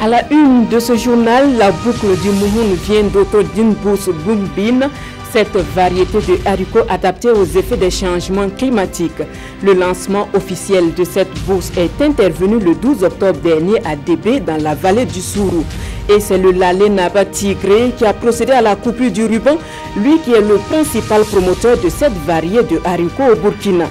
À la une de ce journal, la boucle du Mouhoun vient d'autre d'une bourse Mungbin, cette variété de haricots adaptée aux effets des changements climatiques. Le lancement officiel de cette bourse est intervenu le 12 octobre dernier à Débé, dans la vallée du Sourou. Et c'est le Lalé Naba Tigré qui a procédé à la coupure du ruban, lui qui est le principal promoteur de cette variété de haricots au Burkina.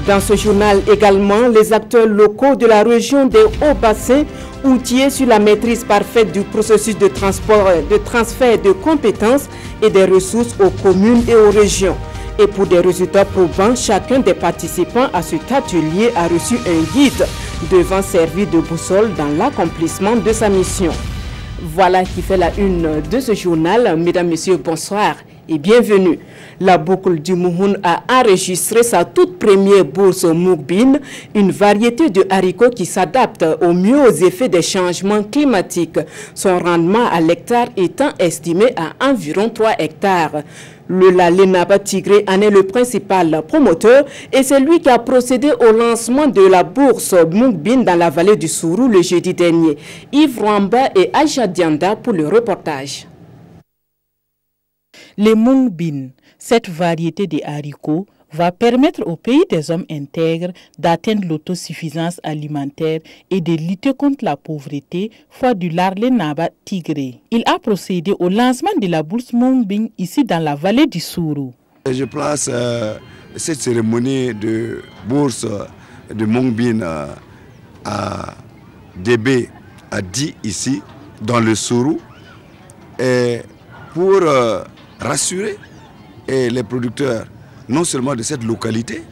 Dans ce journal également, les acteurs locaux de la région des Hauts-Bassins, outillés sur la maîtrise parfaite du processus de transfert de compétences et des ressources aux communes et aux régions. Et pour des résultats probants, chacun des participants à cet atelier a reçu un guide devant servir de boussole dans l'accomplissement de sa mission. Voilà qui fait la une de ce journal. Mesdames, Messieurs, bonsoir et bienvenue. La boucle du Mouhoun a enregistré sa toute première bourse Mungbin, une variété de haricots qui s'adapte au mieux aux effets des changements climatiques. Son rendement à l'hectare étant estimé à environ 3 hectares. Le Lalé Naba Tigré en est le principal promoteur et c'est lui qui a procédé au lancement de la bourse Mungbin dans la vallée du Sourou le jeudi dernier. Yves Rwamba et Aïcha Dianda pour le reportage. Les Mungbin, cette variété de haricots, va permettre au pays des hommes intègres d'atteindre l'autosuffisance alimentaire et de lutter contre la pauvreté, foi du Lalé Naba Tigré. Il a procédé au lancement de la bourse Mungbin ici dans la vallée du Sourou. Je place cette cérémonie de bourse de Mungbin à Débé, à Di ici, dans le Sourou, et pour rassurer les producteurs non seulement de cette localité,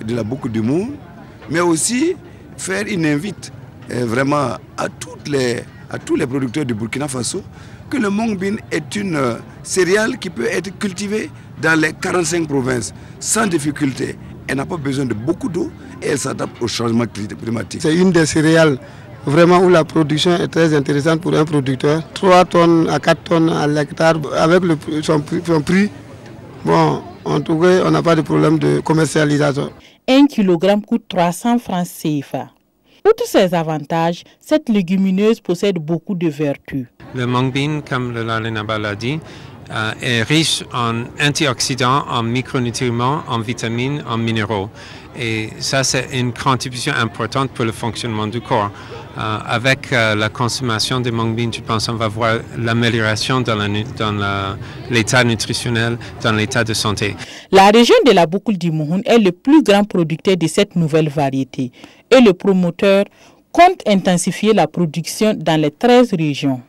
de la boucle du Mouhoun, mais aussi faire une invite vraiment à tous les producteurs du Burkina Faso que le Mungbin est une céréale qui peut être cultivée dans les 45 provinces sans difficulté. Elle n'a pas besoin de beaucoup d'eau et elle s'adapte au changement climatique. C'est une des céréales vraiment où la production est très intéressante pour un producteur. 3 tonnes à 4 tonnes à l'hectare avec son prix. Bon, en tout cas, on n'a pas de problème de commercialisation. 1 kg coûte 300 francs CFA. Outre ces avantages, cette légumineuse possède beaucoup de vertus. Le Mungbin, comme le Lalé Naba l'a dit, est riche en antioxydants, en micronutriments, en vitamines, en minéraux. Et ça, c'est une contribution importante pour le fonctionnement du corps. Avec la consommation de Mungbin, je pense qu'on va voir l'amélioration dans l'état nutritionnel, dans l'état de santé. La région de la boucle du Mouhoun est le plus grand producteur de cette nouvelle variété. Et le promoteur compte intensifier la production dans les 13 régions.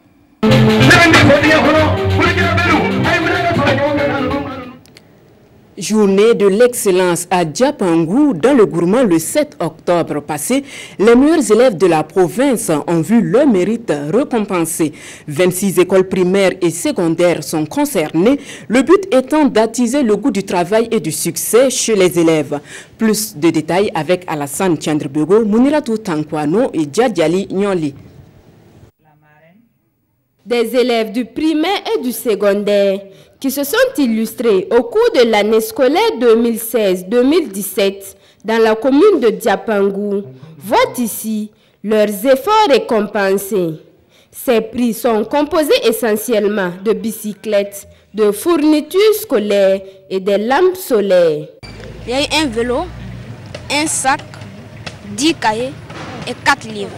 Journée de l'excellence à Diapangou dans le Gourmand le 7 octobre passé. Les meilleurs élèves de la province ont vu leur mérite récompensé. 26 écoles primaires et secondaires sont concernées, le but étant d'attiser le goût du travail et du succès chez les élèves. Plus de détails avec Alassane Tchandrbego, Mouniratou Tankwano et Djadjali Nyoli. Des élèves du primaire et du secondaire qui se sont illustrés au cours de l'année scolaire 2016-2017 dans la commune de Diapangou voient ici leurs efforts récompensés. Ces prix sont composés essentiellement de bicyclettes, de fournitures scolaires et des lampes solaires. Il y a eu un vélo, un sac, 10 cahiers et 4 livres.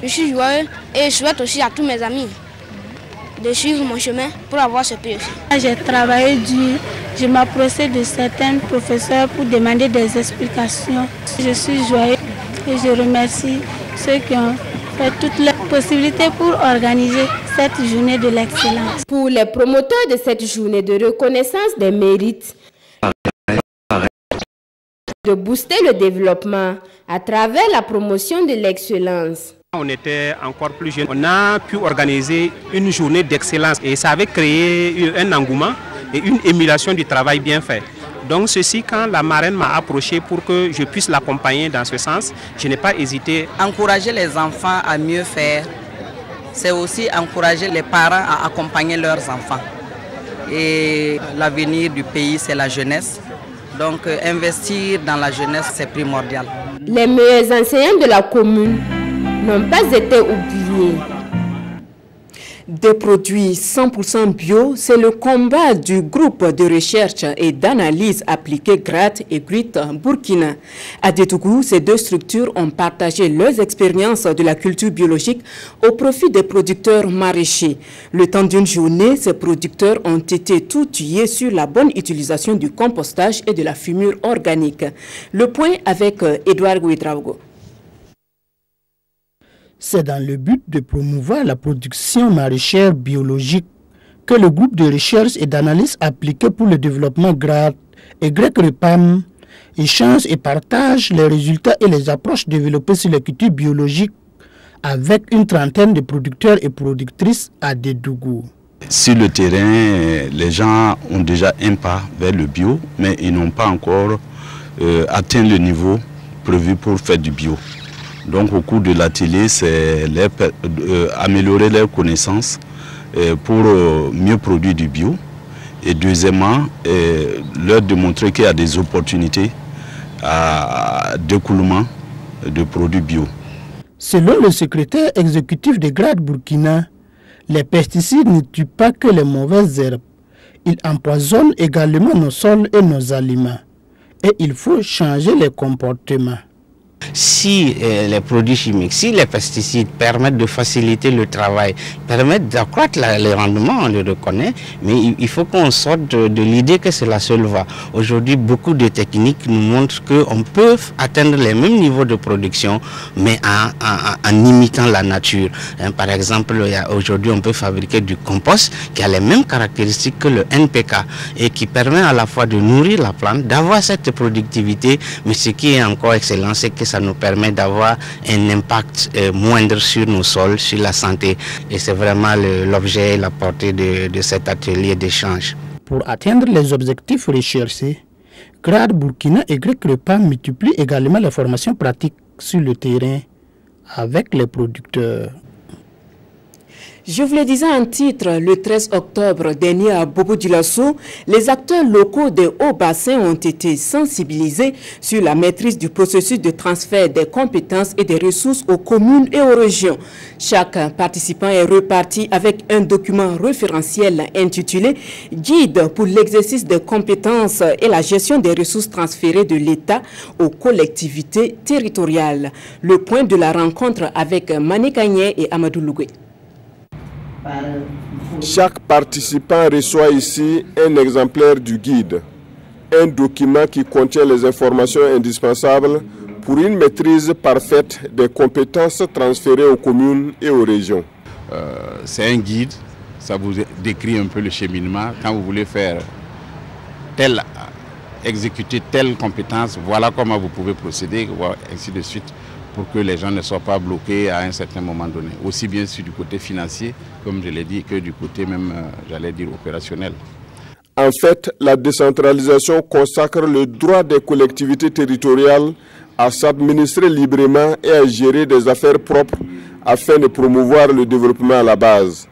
Je suis joyeux et je souhaite aussi à tous mes amis de suivre mon chemin pour avoir ce prix aussi. J'ai travaillé dur, je m'approchais de certains professeurs pour demander des explications. Je suis joyeux et je remercie ceux qui ont fait toutes les possibilités pour organiser cette journée de l'excellence. Pour les promoteurs de cette journée de reconnaissance des mérites, de booster le développement à travers la promotion de l'excellence. On était encore plus jeunes. On a pu organiser une journée d'excellence et ça avait créé un engouement et une émulation du travail bien fait. Donc ceci, quand la marraine m'a approché pour que je puisse l'accompagner dans ce sens, je n'ai pas hésité. Encourager les enfants à mieux faire, c'est aussi encourager les parents à accompagner leurs enfants. Et l'avenir du pays, c'est la jeunesse. Donc investir dans la jeunesse, c'est primordial. Les meilleurs enseignants de la commune n'ont pas été oubliés. Des produits 100% bio, c'est le combat du groupe de recherche et d'analyse appliquée GRAD et GRIT Burkina. À Détougou, ces deux structures ont partagé leurs expériences de la culture biologique au profit des producteurs maraîchers. Le temps d'une journée, ces producteurs ont été outillés sur la bonne utilisation du compostage et de la fumure organique. Le point avec Edouard Ouedraogo. C'est dans le but de promouvoir la production maraîchère biologique que le groupe de recherche et d'analyse appliquée pour le développement GRAD et GREC-REPAM échange et partage les résultats et les approches développées sur les cultures biologiques avec une trentaine de producteurs et productrices à Dédougou. Sur le terrain, les gens ont déjà un pas vers le bio, mais ils n'ont pas encore atteint le niveau prévu pour faire du bio. Donc au cours de l'atelier, c'est améliorer leurs connaissances pour mieux produire du bio. Et deuxièmement, leur démontrer qu'il y a des opportunités d'écoulement de produits bio. Selon le secrétaire exécutif de GRAD Burkina, les pesticides ne tuent pas que les mauvaises herbes. Ils empoisonnent également nos sols et nos aliments. Et il faut changer les comportements. Si les produits chimiques, si les pesticides permettent de faciliter le travail, permettent d'accroître les rendements, on le reconnaît, mais il faut qu'on sorte de l'idée que c'est la seule voie. Aujourd'hui, beaucoup de techniques nous montrent qu'on peut atteindre les mêmes niveaux de production, mais en imitant la nature. Par exemple, aujourd'hui, on peut fabriquer du compost qui a les mêmes caractéristiques que le NPK et qui permet à la fois de nourrir la plante, d'avoir cette productivité, mais ce qui est encore excellent, c'est que ça nous permet d'avoir un impact moindre sur nos sols, sur la santé. Et c'est vraiment l'objet et la portée de cet atelier d'échange. Pour atteindre les objectifs recherchés, GRAD Burkina et GREC-REPAM multiplient également les formations pratiques sur le terrain avec les producteurs. Je vous le disais en titre, le 13 octobre dernier à Bobo-Dioulasso, les acteurs locaux des hauts bassins ont été sensibilisés sur la maîtrise du processus de transfert des compétences et des ressources aux communes et aux régions. Chaque participant est reparti avec un document référentiel intitulé « Guide pour l'exercice des compétences et la gestion des ressources transférées de l'État aux collectivités territoriales ». Le point de la rencontre avec Mané Kagné et Amadou Lougué. Chaque participant reçoit ici un exemplaire du guide, un document qui contient les informations indispensables pour une maîtrise parfaite des compétences transférées aux communes et aux régions. C'est un guide, ça vous décrit un peu le cheminement. Quand vous voulez faire exécuter telle compétence, voilà comment vous pouvez procéder, ainsi de suite, pour que les gens ne soient pas bloqués à un certain moment donné. Aussi bien sur du côté financier, comme je l'ai dit, que du côté même, j'allais dire, opérationnel. En fait, la décentralisation consacre le droit des collectivités territoriales à s'administrer librement et à gérer des affaires propres afin de promouvoir le développement à la base.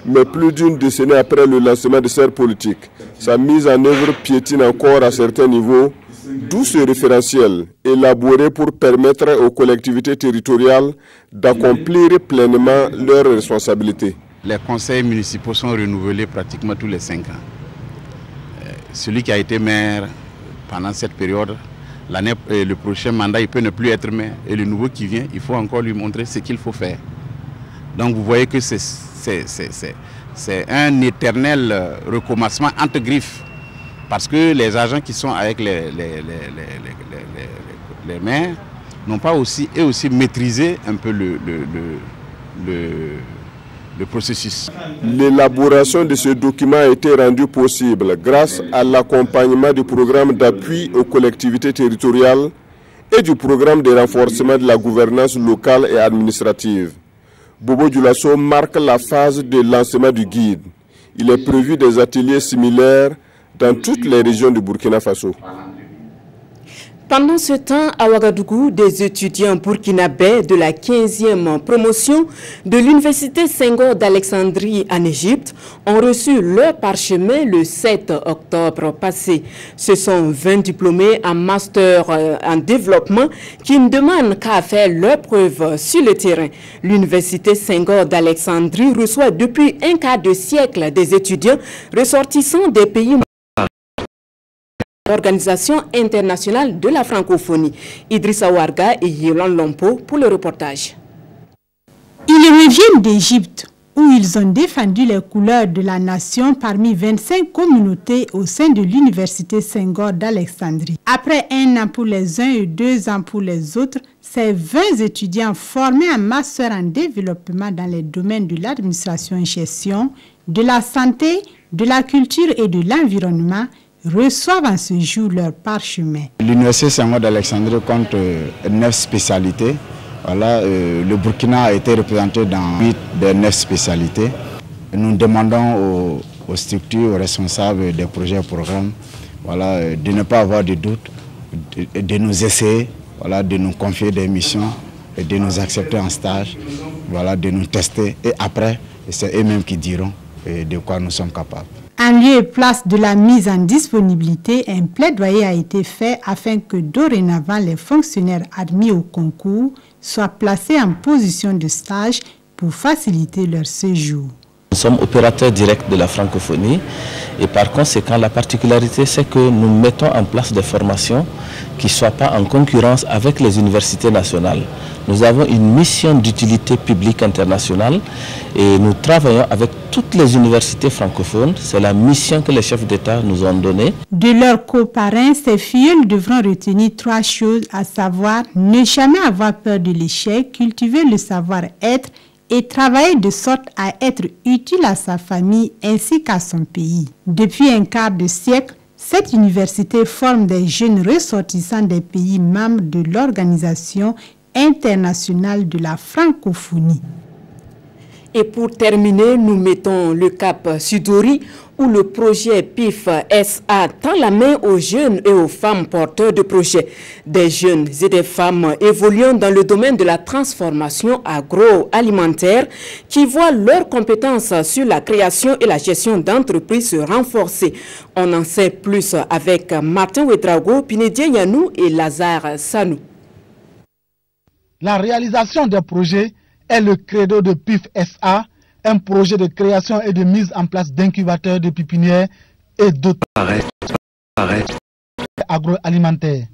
Mais plus d'une décennie après le lancement de cette politique, sa mise en œuvre piétine encore à certains niveaux, d'où ce référentiel élaboré pour permettre aux collectivités territoriales d'accomplir pleinement leurs responsabilités. Les conseils municipaux sont renouvelés pratiquement tous les 5 ans. Celui qui a été maire pendant cette période, le prochain mandat, il peut ne plus être maire. Et le nouveau qui vient, il faut encore lui montrer ce qu'il faut faire. Donc vous voyez que c'est un éternel recommencement entre griffes. Parce que les agents qui sont avec les maires n'ont pas aussi, eux aussi, maîtrisé un peu le processus. L'élaboration de ce document a été rendue possible grâce à l'accompagnement du programme d'appui aux collectivités territoriales et du programme de renforcement de la gouvernance locale et administrative. Bobo-Dioulasso marque la phase de lancement du guide. Il est prévu des ateliers similaires dans toutes les régions du Burkina Faso. Pendant ce temps, à Ouagadougou, des étudiants burkinabés de la 15e promotion de l'Université Senghor d'Alexandrie en Égypte ont reçu leur parchemin le 7 octobre passé. Ce sont 20 diplômés en master en développement qui ne demandent qu'à faire leurs preuves sur le terrain. L'Université Senghor d'Alexandrie reçoit depuis un quart de siècle des étudiants ressortissants des pays l'Organisation internationale de la francophonie. Idrissa Ouarga et Yolande Lompo pour le reportage. Ils reviennent d'Égypte où ils ont défendu les couleurs de la nation parmi 25 communautés au sein de l'Université Senghor d'Alexandrie. Après 1 an pour les uns et 2 ans pour les autres, ces 20 étudiants formés en master en développement dans les domaines de l'administration et gestion, de la santé, de la culture et de l'environnement reçoivent en ce jour leur parchemin. L'Université Senghor d'Alexandrie compte 9 spécialités. Voilà, le Burkina a été représenté dans 8 des 9 spécialités. Nous demandons aux structures, aux responsables des projets et programmes, voilà, de ne pas avoir de doutes, de nous essayer, voilà, de nous confier des missions, et de nous accepter en stage, voilà, de nous tester. Et après, c'est eux-mêmes qui diront de quoi nous sommes capables. En lieu et place de la mise en disponibilité, un plaidoyer a été fait afin que dorénavant les fonctionnaires admis au concours soient placés en position de stage pour faciliter leur séjour. Nous sommes opérateurs directs de la francophonie et par conséquent la particularité c'est que nous mettons en place des formations qui ne soient pas en concurrence avec les universités nationales. Nous avons une mission d'utilité publique internationale et nous travaillons avec toutes les universités francophones. C'est la mission que les chefs d'État nous ont donnée. De leurs coparrains, ces filles devront retenir 3 choses, à savoir ne jamais avoir peur de l'échec, cultiver le savoir-être et travailler de sorte à être utile à sa famille ainsi qu'à son pays. Depuis un quart de siècle, cette université forme des jeunes ressortissants des pays membres de l'Organisation internationale de la francophonie. Et pour terminer, nous mettons le cap sur Dori, où le projet PIF-SA tend la main aux jeunes et aux femmes porteurs de projets. Des jeunes et des femmes évoluant dans le domaine de la transformation agroalimentaire qui voient leurs compétences sur la création et la gestion d'entreprises se renforcer. On en sait plus avec Martin Ouedraogo, Pinedien Yanou et Lazare Sanou. La réalisation des projets est le credo de PIF-SA, un projet de création et de mise en place d'incubateurs de pépinières et d'autres agroalimentaires.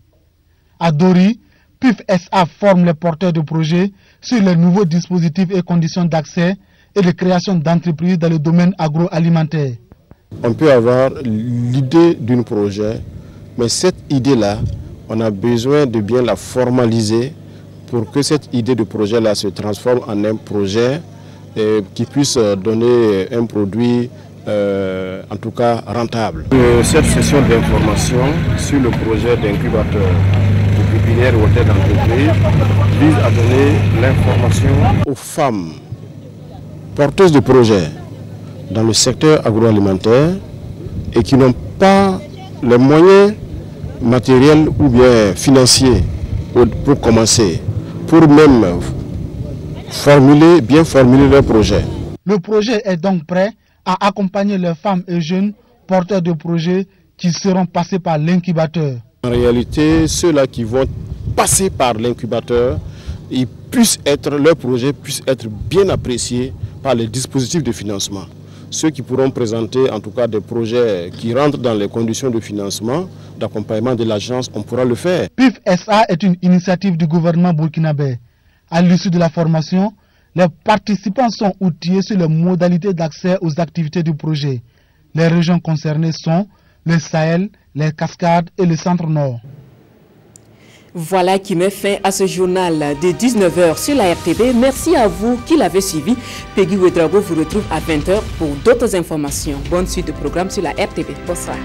À Dori, PIF-SA forme les porteurs de projets sur les nouveaux dispositifs et conditions d'accès et de création d'entreprises dans le domaine agroalimentaire. On peut avoir l'idée d'un projet, mais cette idée-là, on a besoin de bien la formaliser pour que cette idée de projet-là se transforme en un projet qui puisse donner un produit, en tout cas, rentable. Cette session d'information sur le projet d'incubateur de pépinière et hôtel d'entreprise vise à donner l'information aux femmes porteuses de projets dans le secteur agroalimentaire et qui n'ont pas les moyens matériels ou bien financiers pour commencer, pour même bien formuler leur projet. Le projet est donc prêt à accompagner les femmes et jeunes porteurs de projets qui seront passés par l'incubateur. En réalité, ceux-là qui vont passer par l'incubateur, leurs projets puissent être bien appréciés par les dispositifs de financement. Ceux qui pourront présenter en tout cas des projets qui rentrent dans les conditions de financement, d'accompagnement de l'agence, on pourra le faire. PIF-SA est une initiative du gouvernement burkinabé. À l'issue de la formation, les participants sont outillés sur les modalités d'accès aux activités du projet. Les régions concernées sont le Sahel, les Cascades et le Centre-Nord. Voilà qui met fin à ce journal de 19h sur la RTB. Merci à vous qui l'avez suivi. Peggy Ouedraogo vous retrouve à 20h pour d'autres informations. Bonne suite de programme sur la RTB. Bonsoir.